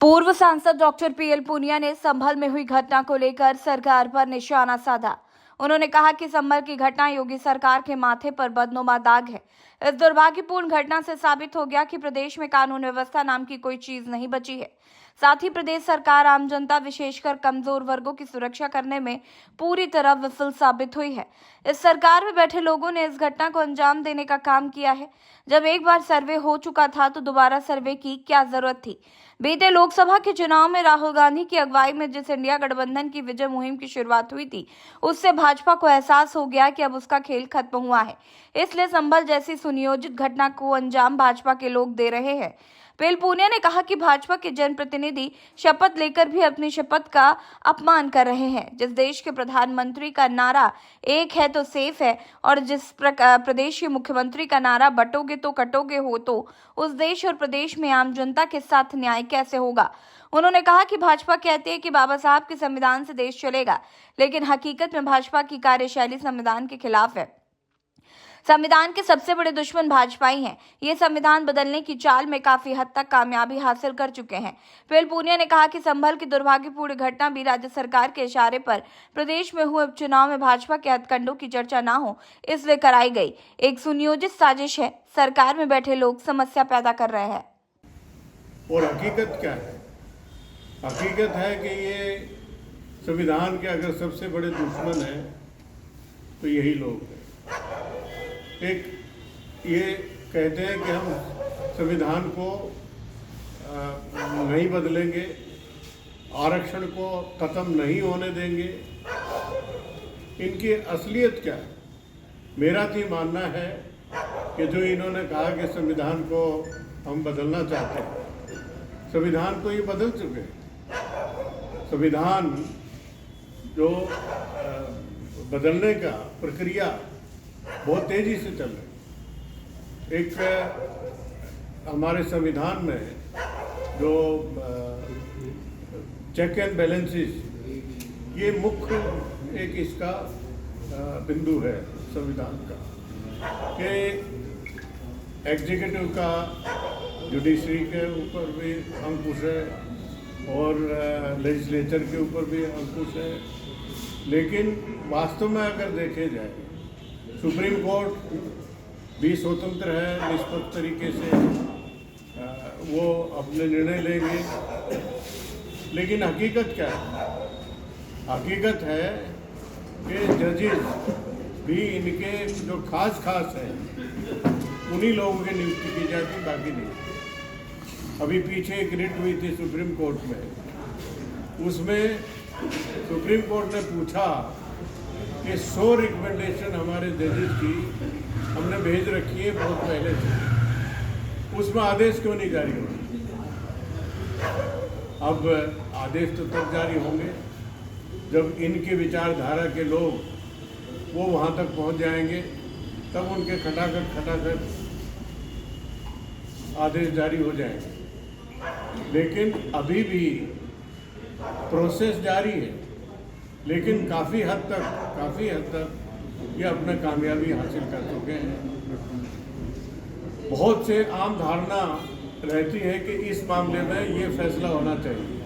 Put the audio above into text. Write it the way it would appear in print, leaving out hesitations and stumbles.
पूर्व सांसद doctor PL Poonia ने संभल में हुई घटना को लेकर सरकार पर निशाना साधा। उन्होंने कहा कि संभल की घटना योगी सरकार के माथे पर बदनुमा दाग है। इस दुर्भाग्यपूर्ण घटना से साबित हो गया कि प्रदेश में कानून व्यवस्था नाम की कोई चीज नहीं बची है। साथ ही प्रदेश सरकार आम जनता विशेषकर कमजोर वर्गों की सुरक्षा करने में पूरी तरह विफल साबित हुई है। इस सरकार में बैठे लोगों ने इस घटना को अंजाम देने का काम किया है। जब एक बार सर्वे हो चुका था तो दोबारा सर्वे की क्या जरूरत थी। बीते लोकसभा के चुनाव में राहुल गांधी की अगुवाई में जिस इंडिया गठबंधन की विजय मुहिम की शुरुआत हुई थी, उससे भाजपा को एहसास हो गया कि अब उसका खेल खत्म हुआ है। इसलिए संभल जैसी सुनियोजित घटना को अंजाम भाजपा के लोग दे रहे हैं। पीएल पूनिया ने कहा कि भाजपा के जनप्रतिनिधि शपथ लेकर भी अपनी शपथ का अपमान कर रहे हैं। जिस देश के प्रधानमंत्री का नारा एक है तो सेफ है और जिस प्रदेश के मुख्यमंत्री का नारा बटोगे तो कटोगे हो, तो उस देश और प्रदेश में आम जनता के साथ न्याय कैसे होगा। उन्होंने कहा कि भाजपा कहती है कि बाबा साहब के संविधान से देश चलेगा, लेकिन हकीकत में भाजपा की कार्यशैली संविधान के खिलाफ है। संविधान के सबसे बड़े दुश्मन भाजपा ही हैं। ये संविधान बदलने की चाल में काफी हद तक कामयाबी हासिल कर चुके हैं। पीएल पूनिया ने कहा कि संभल की दुर्भाग्यपूर्ण घटना भी राज्य सरकार के इशारे पर प्रदेश में हुए उपचुनाव में भाजपा के हथकंडों की चर्चा न हो, इसलिए कराई गई एक सुनियोजित साजिश है। सरकार में बैठे लोग समस्या पैदा कर रहे हैं। और हकीकत क्या है? हकीकत है कि ये संविधान के अगर सबसे बड़े दुश्मन हैं तो यही लोग हैं। एक ये कहते हैं कि हम संविधान को नहीं बदलेंगे, आरक्षण को ख़त्म नहीं होने देंगे। इनकी असलियत क्या है? मेरा तो मानना है कि जो इन्होंने कहा कि संविधान को हम बदलना चाहते हैं, संविधान को ये बदल चुके हैं। संविधान जो बदलने का प्रक्रिया बहुत तेजी से चल रही। एक हमारे संविधान में जो चेक एंड बैलेंसेस, ये मुख्य एक इसका बिंदु है संविधान का, कि एग्जीक्यूटिव का जुडिशरी के ऊपर भी अंकुश है और लेजिस्लेचर के ऊपर भी अंकुश है। लेकिन वास्तव में अगर देखे जाए, सुप्रीम कोर्ट भी स्वतंत्र है, निष्पक्ष तरीके से वो अपने निर्णय लेंगे। लेकिन हकीकत क्या है? हकीकत है कि जजेस भी इनके जो खास हैं उन्हीं लोगों की नियुक्ति की जाती, बाकी नहीं। अभी पीछे एक रिट हुई थी सुप्रीम कोर्ट में, उसमें सुप्रीम कोर्ट ने पूछा कि 100 रिकमेंडेशन हमारे जजेस की हमने भेज रखी है बहुत पहले से, उसमें आदेश क्यों नहीं जारी हुआ? अब आदेश तो तब जारी होंगे जब इनके विचारधारा के लोग वो वहाँ तक पहुँच जाएंगे, तब उनके खटाखट आदेश जारी हो जाएंगे। लेकिन अभी भी प्रोसेस जारी है, लेकिन काफ़ी हद तक ये अपने कामयाबी हासिल कर चुके हैं। बहुत से आम धारणा रहती है कि इस मामले में ये फैसला होना चाहिए।